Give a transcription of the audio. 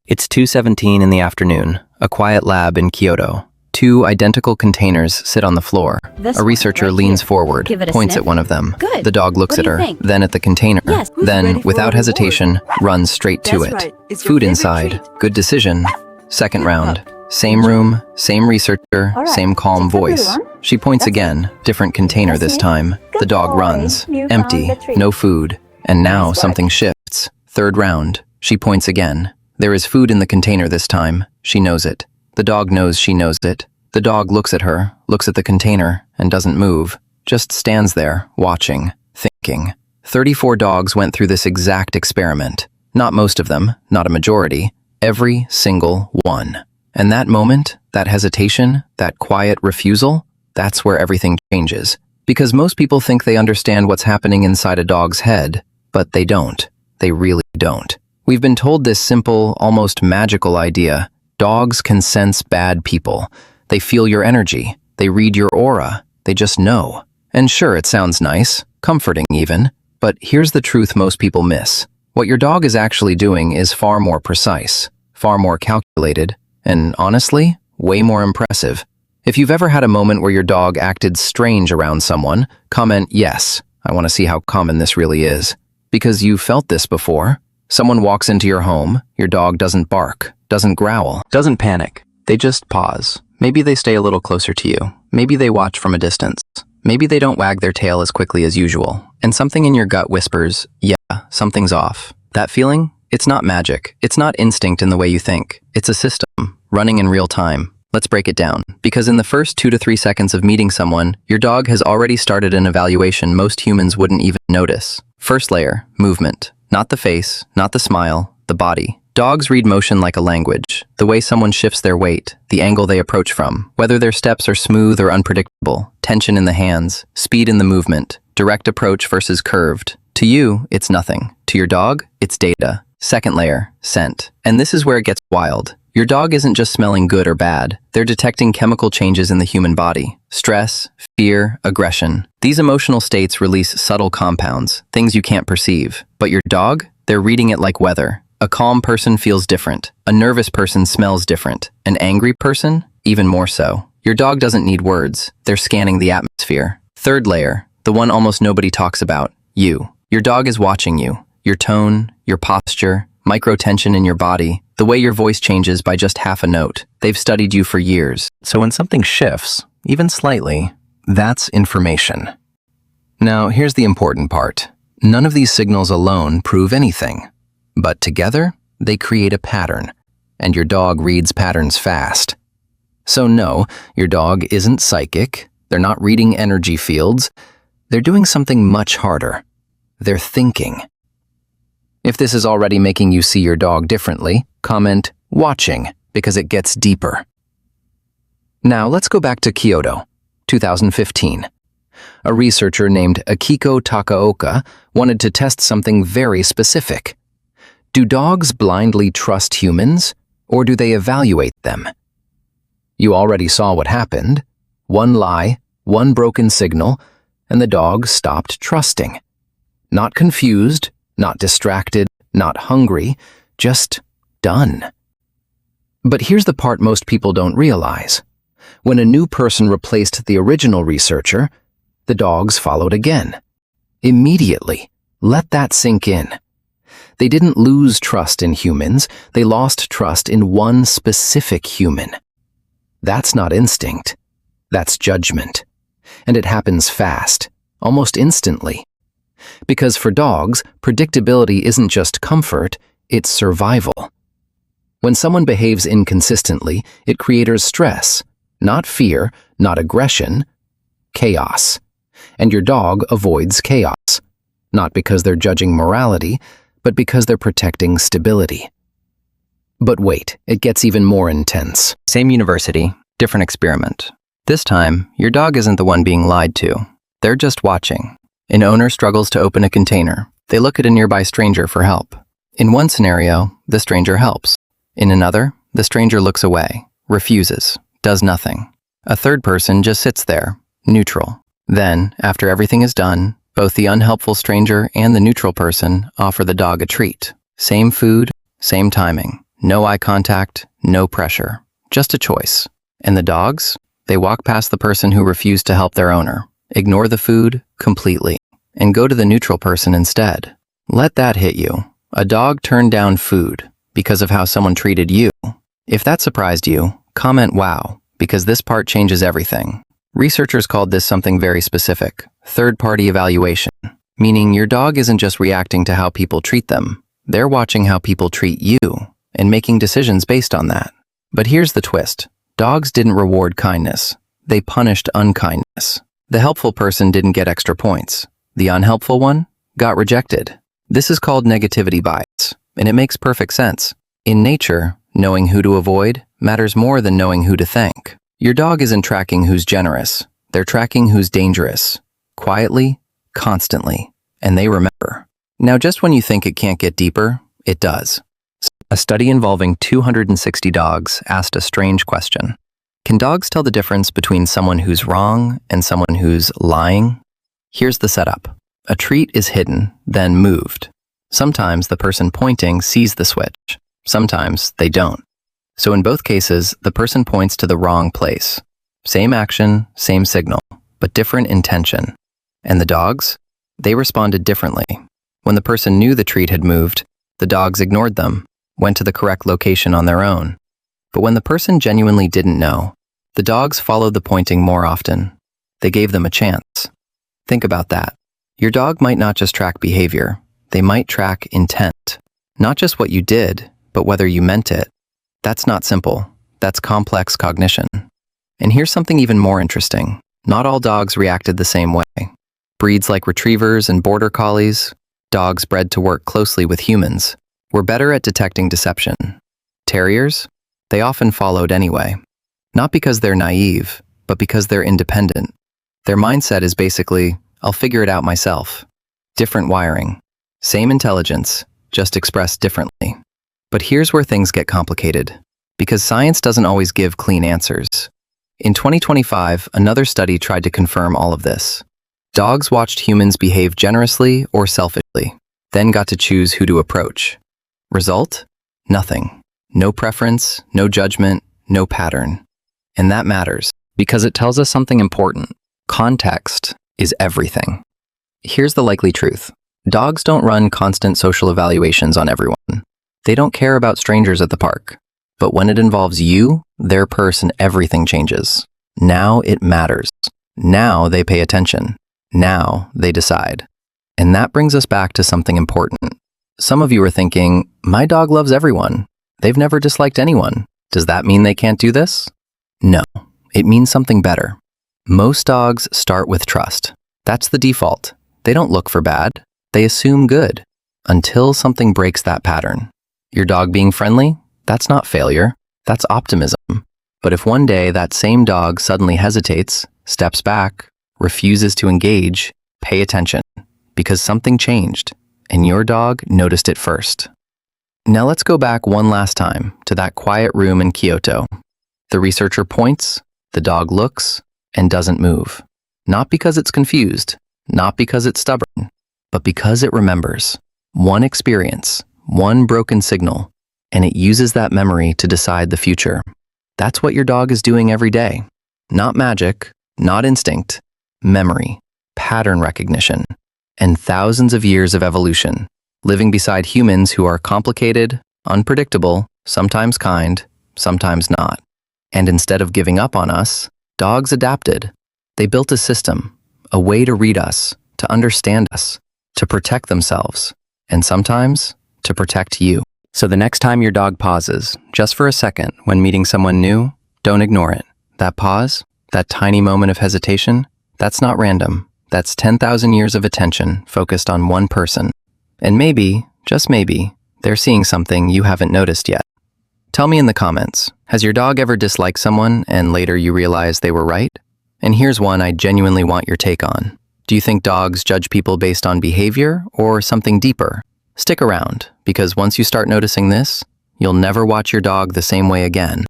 It's 2:17 in the afternoon, a quiet lab in Kyoto. Two identical containers sit on the floor. A researcher leans forward, points at one of them. Good. The dog looks What at do you her, think? then at the container, Yes, who's then, ready for without a hesitation, runs straight to That's it. right. It's your Food favorite inside. treat. Good decision. Second round. Same room, same researcher, All right. same calm It's a good voice. one. She points That's again, different container That's this it. time. Good The dog boy. runs, You empty, found the treat. no food. And now Nice something shifts. Third round. She points again. There is food in the container this time. She knows it. The dog knows she knows it. The dog looks at her, looks at the container, and doesn't move. Just stands there, watching, thinking. 34 dogs went through this exact experiment. Not most of them, not a majority. Every single one. And that moment, that hesitation, that quiet refusal, that's where everything changes. Because most people think they understand what's happening inside a dog's head, but they don't. They really don't. We've been told this simple, almost magical idea. Dogs can sense bad people. They feel your energy. They read your aura. They just know. And sure, it sounds nice, comforting even, but here's the truth most people miss. What your dog is actually doing is far more precise, far more calculated, and honestly, way more impressive. If you've ever had a moment where your dog acted strange around someone, comment yes. I want to see how common this really is. Because you've felt this before. Someone walks into your home, your dog doesn't bark, doesn't growl, doesn't panic. They just pause. Maybe they stay a little closer to you. Maybe they watch from a distance. Maybe they don't wag their tail as quickly as usual. And something in your gut whispers, yeah, something's off. That feeling? It's not magic. It's not instinct in the way you think. It's a system, running in real time. Let's break it down. Because in the first 2 to 3 seconds of meeting someone, your dog has already started an evaluation most humans wouldn't even notice. First layer, movement. Not the face, not the smile, the body. Dogs read motion like a language. The way someone shifts their weight, the angle they approach from, whether their steps are smooth or unpredictable, tension in the hands, speed in the movement, direct approach versus curved. To you, it's nothing. To your dog, it's data. Second layer, scent. And this is where it gets wild. Your dog isn't just smelling good or bad. They're detecting chemical changes in the human body. Stress, fear, aggression. These emotional states release subtle compounds, things you can't perceive. But your dog? They're reading it like weather. A calm person feels different. A nervous person smells different. An angry person? Even more so. Your dog doesn't need words. They're scanning the atmosphere. Third layer, the one almost nobody talks about. You. Your dog is watching you. Your tone, your posture, micro-tension in your body, the way your voice changes by just half a note. They've studied you for years. So when something shifts, even slightly, that's information. Now, here's the important part. None of these signals alone prove anything. But together, they create a pattern. And your dog reads patterns fast. So no, your dog isn't psychic. They're not reading energy fields. They're doing something much harder. They're thinking. If this is already making you see your dog differently, comment watching, because it gets deeper. Now let's go back to Kyoto, 2015. A researcher named Akiko Takaoka wanted to test something very specific. Do dogs blindly trust humans, or do they evaluate them? You already saw what happened. One lie, one broken signal, and the dog stopped trusting. Not confused, not distracted, not hungry, just done. But here's the part most people don't realize. When a new person replaced the original researcher, the dogs followed again. Immediately. Let that sink in. They didn't lose trust in humans, they lost trust in one specific human. That's not instinct. That's judgment. And it happens fast, almost instantly. Because for dogs, predictability isn't just comfort, it's survival. When someone behaves inconsistently, it creates stress, not fear, not aggression, chaos. And your dog avoids chaos, not because they're judging morality, but because they're protecting stability. But wait, it gets even more intense. Same university, different experiment. This time, your dog isn't the one being lied to. They're just watching. An owner struggles to open a container. They look at a nearby stranger for help. In one scenario, the stranger helps. In another, the stranger looks away, refuses, does nothing. A third person just sits there, neutral. Then, after everything is done, both the unhelpful stranger and the neutral person offer the dog a treat. Same food, same timing. No eye contact, no pressure. Just a choice. And the dogs? They walk past the person who refused to help their owner, ignore the food completely, and go to the neutral person instead. Let that hit you. A dog turned down food because of how someone treated you. If that surprised you, comment wow, because this part changes everything. Researchers called this something very specific, third-party evaluation, meaning your dog isn't just reacting to how people treat them, they're watching how people treat you and making decisions based on that. But here's the twist. Dogs didn't reward kindness. They punished unkindness. The helpful person didn't get extra points. The unhelpful one got rejected. This is called negativity bias, and it makes perfect sense. In nature, knowing who to avoid matters more than knowing who to thank. Your dog isn't tracking who's generous. They're tracking who's dangerous. Quietly, constantly, and they remember. Now, just when you think it can't get deeper, it does. A study involving 260 dogs asked a strange question. Can dogs tell the difference between someone who's wrong and someone who's lying? Here's the setup. A treat is hidden, then moved. Sometimes the person pointing sees the switch. Sometimes they don't. So in both cases, the person points to the wrong place. Same action, same signal, but different intention. And the dogs? They responded differently. When the person knew the treat had moved, the dogs ignored them, went to the correct location on their own. But when the person genuinely didn't know, the dogs followed the pointing more often. They gave them a chance. Think about that. Your dog might not just track behavior, they might track intent. Not just what you did, but whether you meant it. That's not simple. That's complex cognition. And here's something even more interesting. Not all dogs reacted the same way. Breeds like retrievers and border collies, dogs bred to work closely with humans, were better at detecting deception. Terriers? They often followed anyway. Not because they're naive, but because they're independent. Their mindset is basically, I'll figure it out myself. Different wiring. Same intelligence, just expressed differently. But here's where things get complicated, because science doesn't always give clean answers. In 2025, another study tried to confirm all of this. Dogs watched humans behave generously or selfishly, then got to choose who to approach. Result? Nothing. No preference, no judgment, no pattern. And that matters, because it tells us something important. Context is everything. Here's the likely truth. Dogs don't run constant social evaluations on everyone. They don't care about strangers at the park. But when it involves you, their person, everything changes. Now it matters. Now they pay attention. Now they decide. And that brings us back to something important. Some of you are thinking, my dog loves everyone. They've never disliked anyone. Does that mean they can't do this? No, it means something better. Most dogs start with trust. That's the default. They don't look for bad. They assume good. Until something breaks that pattern. Your dog being friendly? That's not failure. That's optimism. But if one day that same dog suddenly hesitates, steps back, refuses to engage, pay attention. Because something changed, and your dog noticed it first. Now let's go back one last time to that quiet room in Kyoto. The researcher points, the dog looks, and doesn't move. Not because it's confused, not because it's stubborn, but because it remembers. One experience, one broken signal, and it uses that memory to decide the future. That's what your dog is doing every day. Not magic, not instinct, memory, pattern recognition, and thousands of years of evolution, living beside humans who are complicated, unpredictable, sometimes kind, sometimes not. And instead of giving up on us, dogs adapted. They built a system, a way to read us, to understand us, to protect themselves, and sometimes to protect you. So the next time your dog pauses, just for a second when meeting someone new, don't ignore it. That pause, that tiny moment of hesitation, that's not random. That's 10,000 years of attention focused on one person. And maybe, just maybe, they're seeing something you haven't noticed yet. Tell me in the comments, has your dog ever disliked someone and later you realize they were right? And here's one I genuinely want your take on. Do you think dogs judge people based on behavior or something deeper? Stick around, because once you start noticing this, you'll never watch your dog the same way again.